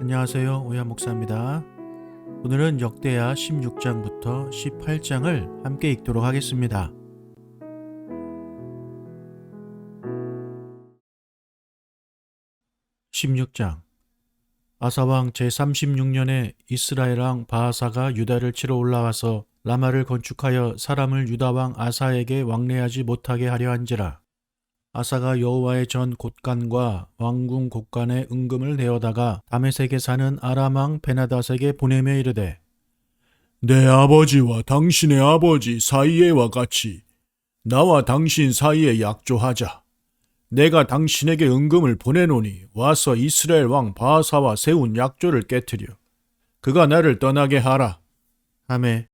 안녕하세요. 오야 목사입니다. 오늘은 역대하 16장부터 18장을 함께 읽도록 하겠습니다. 16장. 아사왕 제36년에 이스라엘 왕 바하사가 유다를 치러 올라와서 라마를 건축하여 사람을 유다왕 아사에게 왕래하지 못하게 하려 한지라. 아사가 여호와의 전 곳간과 왕궁 곳간에 은금을 내어다가 다메섹에 사는 아람 왕 베나닷에게 보내며 이르되, 내 아버지와 당신의 아버지 사이에와 같이 나와 당신 사이에 약조하자. 내가 당신에게 은금을 보내노니 와서 이스라엘 왕 바하사와 세운 약조를 깨뜨려 그가 나를 떠나게 하라. 하매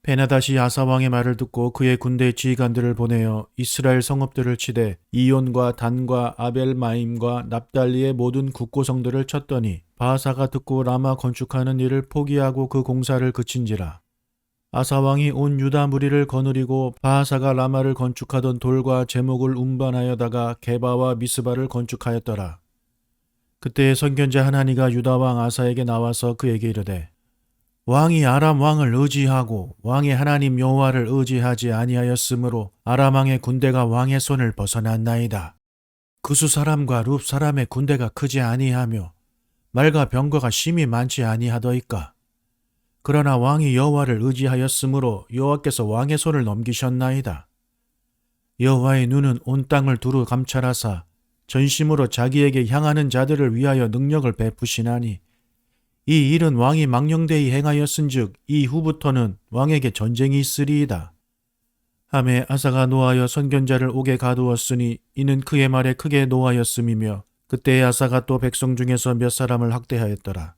베나닷이 아사 왕의 말을 듣고 그의 군대 지휘관들을 보내어 이스라엘 성읍들을 치되 이온과 단과 아벨마임과 납달리의 모든 국고성들을 쳤더니 바하사가 듣고 라마 건축하는 일을 포기하고 그 공사를 그친지라. 아사 왕이 온 유다 무리를 거느리고 바하사가 라마를 건축하던 돌과 제목을 운반하여다가 게바와 미스바를 건축하였더라. 그때 선견자 하나니가 유다 왕 아사에게 나와서 그에게 이르되, 왕이 아람 왕을 의지하고 왕의 하나님 여호와를 의지하지 아니하였으므로 아람 왕의 군대가 왕의 손을 벗어났나이다. 그수 사람과 룹 사람의 군대가 크지 아니하며 말과 병거가 심히 많지 아니하더이까. 그러나 왕이 여호와를 의지하였으므로 여호와께서 왕의 손을 넘기셨나이다. 여호와의 눈은 온 땅을 두루 감찰하사 전심으로 자기에게 향하는 자들을 위하여 능력을 베푸시나니 이 일은 왕이 망령되이 행하였은즉 이후부터는 왕에게 전쟁이 있으리이다. 하매 아사가 노하여 선견자를 옥에 가두었으니 이는 그의 말에 크게 노하였음이며 그때 아사가 또 백성 중에서 몇 사람을 학대하였더라.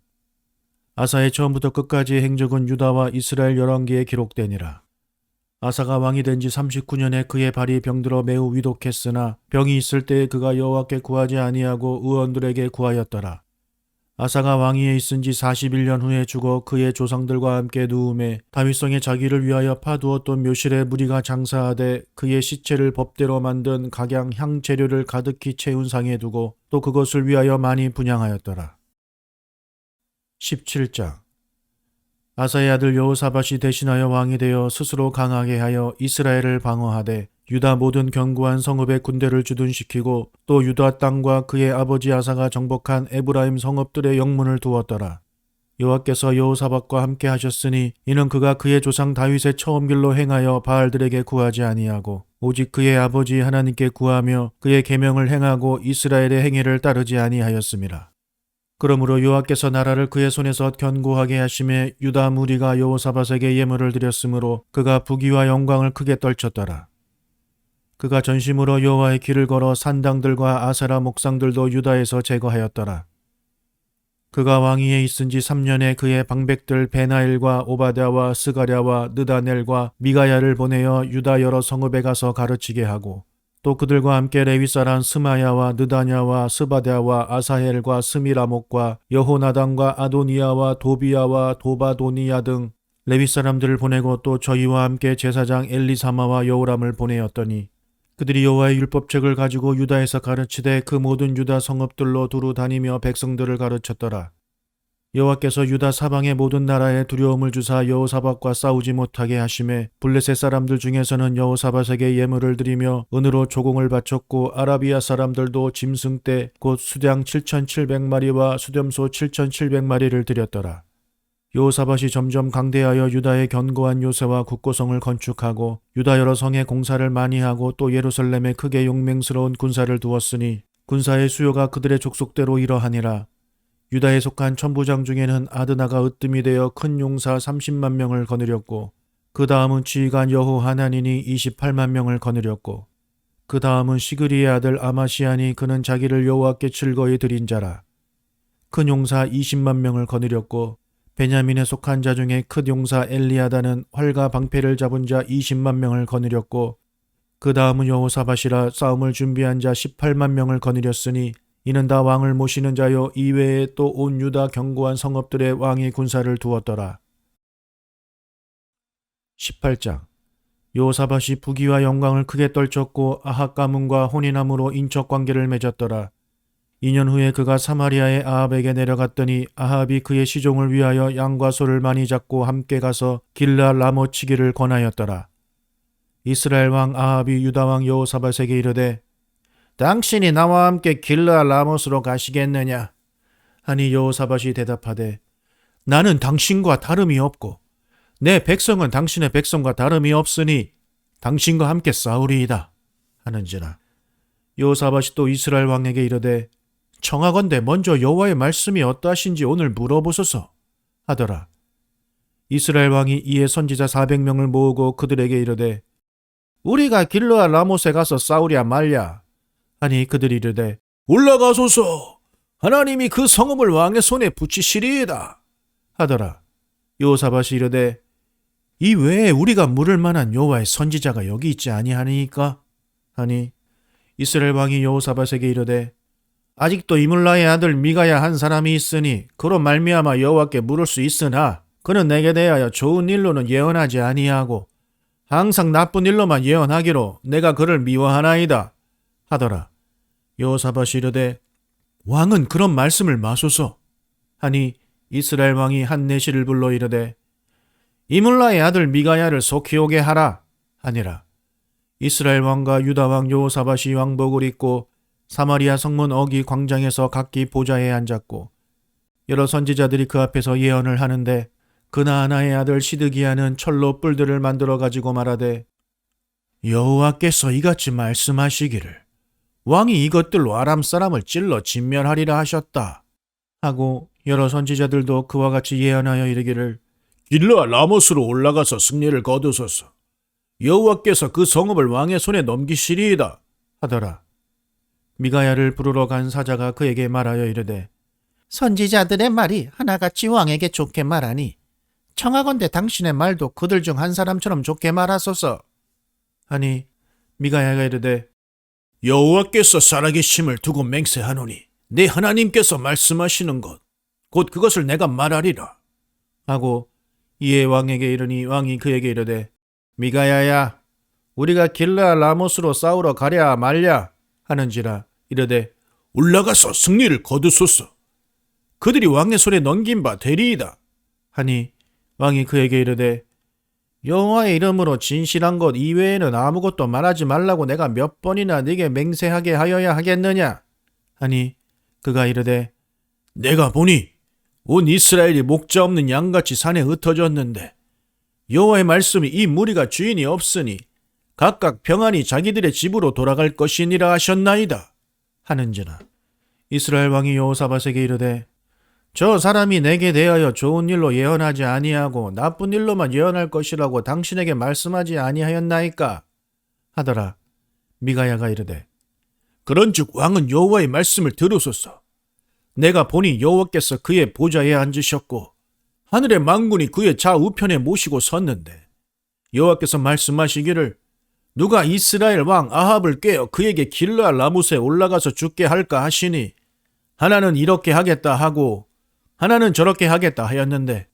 아사의 처음부터 끝까지의 행적은 유다와 이스라엘 열왕기에 기록되니라. 아사가 왕이 된 지 39년에 그의 발이 병들어 매우 위독했으나 병이 있을 때에 그가 여호와께 구하지 아니하고 의원들에게 구하였더라. 아사가 왕위에 있은 지 41년 후에 죽어 그의 조상들과 함께 누움에 다윗성에 자기를 위하여 파두었던 묘실에 무리가 장사하되 그의 시체를 법대로 만든 각양 향재료를 가득히 채운 상에 두고 또 그것을 위하여 많이 분향하였더라. 17장. 아사의 아들 여호사밧이 대신하여 왕이 되어 스스로 강하게 하여 이스라엘을 방어하되 유다 모든 견고한 성읍에 군대를 주둔시키고 또 유다 땅과 그의 아버지 아사가 정복한 에브라임 성읍들의 영문을 두었더라. 여호와께서 여호사밧과 함께 하셨으니 이는 그가 그의 조상 다윗의 처음 길로 행하여 바알들에게 구하지 아니하고 오직 그의 아버지 하나님께 구하며 그의 계명을 행하고 이스라엘의 행위를 따르지 아니하였음이라. 그러므로 여호와께서 나라를 그의 손에서 견고하게 하심에 유다 무리가 여호사밧에게 예물을 드렸으므로 그가 부귀와 영광을 크게 떨쳤더라. 그가 전심으로 여호와의 길을 걸어 산당들과 아세라 목상들도 유다에서 제거하였더라. 그가 왕위에 있은 지 3년에 그의 방백들 베나일과 오바댜와 스가랴와 느다넬과 미가야를 보내어 유다 여러 성읍에 가서 가르치게 하고 또 그들과 함께 레위사란 스마야와 느다냐와 스바댜와 아사헬과 스미라목과 여호나단과 아도니아와 도비야와 도바도니야 등 레위 사람들을 보내고 또 저희와 함께 제사장 엘리사마와 여호람을 보내었더니 그들이 여호와의 율법책을 가지고 유다에서 가르치되 그 모든 유다 성읍들로 두루 다니며 백성들을 가르쳤더라. 여호와께서 유다 사방의 모든 나라에 두려움을 주사 여호사밧과 싸우지 못하게 하심에 블레셋 사람들 중에서는 여호사밧에게 예물을 드리며 은으로 조공을 바쳤고 아라비아 사람들도 짐승떼 곧 수량 7,700마리와 수렴소 7,700마리를 드렸더라. 여호사밧이 점점 강대하여 유다의 견고한 요새와 국고성을 건축하고 유다 여러 성에 공사를 많이 하고 또 예루살렘에 크게 용맹스러운 군사를 두었으니 군사의 수요가 그들의 족속대로 이러하니라. 유다에 속한 천부장 중에는 아드나가 으뜸이 되어 큰 용사 30만 명을 거느렸고 그 다음은 지휘관 여호하나닌이 28만 명을 거느렸고 그 다음은 시그리의 아들 아마시아니 그는 자기를 여호와께 즐거이 드린 자라. 큰 용사 20만 명을 거느렸고 베냐민에 속한 자 중에 큰 용사 엘리아다는 활과 방패를 잡은 자 20만 명을 거느렸고 그 다음은 여호사밧이라 싸움을 준비한 자 18만 명을 거느렸으니 이는 다 왕을 모시는 자요 이외에 또 온 유다 견고한 성읍들의 왕이 군사를 두었더라. 18장. 여호사밧이 부귀와 영광을 크게 떨쳤고 아합 가문과 혼인함으로 인척 관계를 맺었더라. 2년 후에 그가 사마리아의 아합에게 내려갔더니 아합이 그의 시종을 위하여 양과 소를 많이 잡고 함께 가서 길르앗 라못 치기를 권하였더라. 이스라엘 왕 아합이 유다 왕 여호사밧에게 이르되 당신이 나와 함께 길르앗 라못으로 가시겠느냐 하니 여호사밧이 대답하되 나는 당신과 다름이 없고 내 백성은 당신의 백성과 다름이 없으니 당신과 함께 싸우리이다 하는지라. 여호사밧이 또 이스라엘 왕에게 이르되 청하건대 먼저 여호와의 말씀이 어떠하신지 오늘 물어보소서 하더라. 이스라엘 왕이 이에 선지자 400명을 모으고 그들에게 이르되 우리가 길르앗 라못에 가서 싸우랴 말랴 하니 그들이 이르되 올라가소서 하나님이 그 성읍을 왕의 손에 붙이시리이다 하더라. 여호사밧이 이르되 이 외에 우리가 물을 만한 여호와의 선지자가 여기 있지 아니하니까 하니 이스라엘 왕이 여호사밧에게 이르되 아직도 이물라의 아들 미가야 한 사람이 있으니 그로 말미암아 여호와께 물을 수 있으나 그는 내게 대하여 좋은 일로는 예언하지 아니하고 항상 나쁜 일로만 예언하기로 내가 그를 미워하나이다 하더라. 여호사밧이 이르되 왕은 그런 말씀을 마소서 하니 이스라엘 왕이 한 내시를 불러 이르되 이물라의 아들 미가야를 속히 오게 하라 하니라. 이스라엘 왕과 유다 왕 여호사밧이 왕복을 입고 사마리아 성문 어기 광장에서 각기 보좌에 앉았고 여러 선지자들이 그 앞에서 예언을 하는데 그나아나의 아들 시드기야는 철로 뿔들을 만들어 가지고 말하되 여호와께서 이같이 말씀하시기를 왕이 이것들로 아람 사람을 찔러 진멸하리라 하셨다 하고 여러 선지자들도 그와 같이 예언하여 이르기를 길르앗 라못으로 올라가서 승리를 거두소서. 여호와께서 그 성읍을 왕의 손에 넘기시리이다 하더라. 미가야를 부르러 간 사자가 그에게 말하여 이르되 선지자들의 말이 하나같이 왕에게 좋게 말하니 청하건대 당신의 말도 그들 중 한 사람처럼 좋게 말하소서 하니 미가야가 이르되 여호와께서 살아계심을 두고 맹세하노니 내 하나님께서 말씀하시는 것 곧 그것을 내가 말하리라 하고 이에 왕에게 이르니 왕이 그에게 이르되 미가야야 우리가 길르앗 라못으로 싸우러 가랴 말랴 하는지라. 이르되 올라가서 승리를 거두소서. 그들이 왕의 손에 넘긴 바 되리이다 하니 왕이 그에게 이르되 여호와의 이름으로 진실한 것 이외에는 아무것도 말하지 말라고 내가 몇 번이나 네게 맹세하게 하여야 하겠느냐 하니 그가 이르되 내가 보니 온 이스라엘이 목자 없는 양같이 산에 흩어졌는데 여호와의 말씀이 이 무리가 주인이 없으니 각각 평안히 자기들의 집으로 돌아갈 것이니라 하셨나이다 하는지라. 이스라엘 왕이 여호사밧에게 이르되 저 사람이 내게 대하여 좋은 일로 예언하지 아니하고 나쁜 일로만 예언할 것이라고 당신에게 말씀하지 아니하였나이까 하더라. 미가야가 이르되 그런즉 왕은 여호와의 말씀을 들으소서. 내가 보니 여호와께서 그의 보좌에 앉으셨고 하늘의 만군이 그의 좌우편에 모시고 섰는데 여호와께서 말씀하시기를 누가 이스라엘 왕 아합을 꾀어 그에게 길르앗 라못에 올라가서 죽게 할까 하시니 하나는 이렇게 하겠다 하고 하나는 저렇게 하겠다 하였는데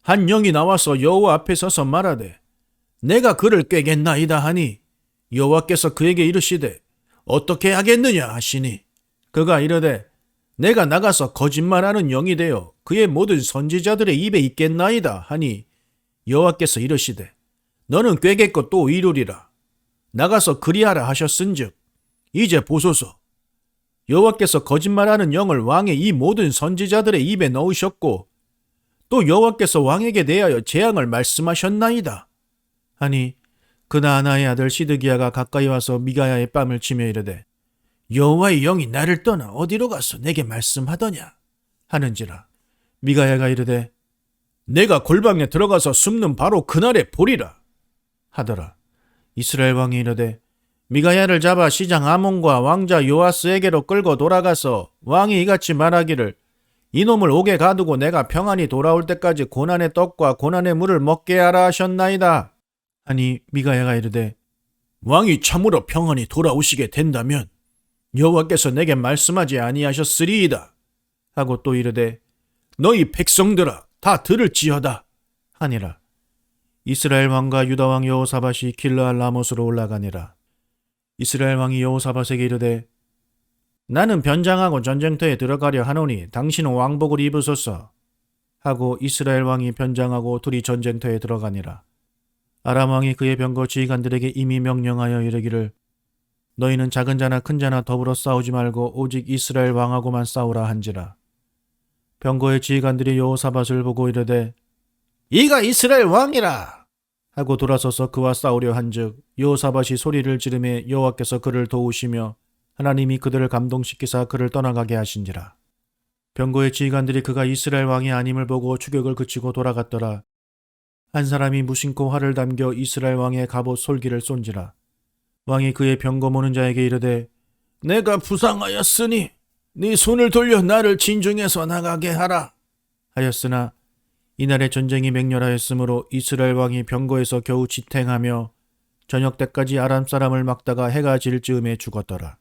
한 영이 나와서 여호와 앞에 서서 말하되 내가 그를 꾀겠나이다 하니 여호와께서 그에게 이르시되 어떻게 하겠느냐 하시니 그가 이르되 내가 나가서 거짓말하는 영이 되어 그의 모든 선지자들의 입에 있겠나이다 하니 여호와께서 이르시되 너는 꾀겠고 또 이루리라. 나가서 그리하라 하셨은즉 이제 보소서. 여호와께서 거짓말하는 영을 왕의 이 모든 선지자들의 입에 넣으셨고 또 여호와께서 왕에게 대하여 재앙을 말씀하셨나이다 하니 그나아나의 아들 시드기야가 가까이 와서 미가야의 뺨을 치며 이르되 여호와의 영이 나를 떠나 어디로 가서 내게 말씀하더냐 하는지라. 미가야가 이르되 내가 골방에 들어가서 숨는 바로 그날에 보리라 하더라. 이스라엘 왕이 이르되 미가야를 잡아 시장 아몬과 왕자 요아스에게로 끌고 돌아가서 왕이 이같이 말하기를 이놈을 옥에 가두고 내가 평안히 돌아올 때까지 고난의 떡과 고난의 물을 먹게 하라 하셨나이다 하니 미가야가 이르되 왕이 참으로 평안히 돌아오시게 된다면 여호와께서 내게 말씀하지 아니하셨으리이다 하고 또 이르되 너희 백성들아 다 들을지어다 하니라. 이스라엘 왕과 유다 왕 여호사밧이 길르앗 라못으로 올라가니라. 이스라엘 왕이 여호사밧에게 이르되 나는 변장하고 전쟁터에 들어가려 하노니 당신은 왕복을 입으소서. 하고 이스라엘 왕이 변장하고 둘이 전쟁터에 들어가니라. 아람 왕이 그의 병거 지휘관들에게 이미 명령하여 이르기를 너희는 작은 자나 큰 자나 더불어 싸우지 말고 오직 이스라엘 왕하고만 싸우라 한지라. 병거의 지휘관들이 여호사밧을 보고 이르되 이가 이스라엘 왕이라 하고 돌아서서 그와 싸우려 한즉 여호사밧이 소리를 지르매 여호와께서 그를 도우시며 하나님이 그들을 감동시키사 그를 떠나가게 하신지라. 병거의 지휘관들이 그가 이스라엘 왕이 아님을 보고 추격을 그치고 돌아갔더라. 한 사람이 무심코 활을 담겨 이스라엘 왕의 갑옷 솔기를 쏜지라. 왕이 그의 병거 모는 자에게 이르되 내가 부상하였으니 네 손을 돌려 나를 진중에서 나가게 하라 하였으나 이날에 전쟁이 맹렬하였으므로 이스라엘 왕이 병거에서 겨우 지탱하며 저녁 때까지 아람 사람을 막다가 해가 질 즈음에 죽었더라.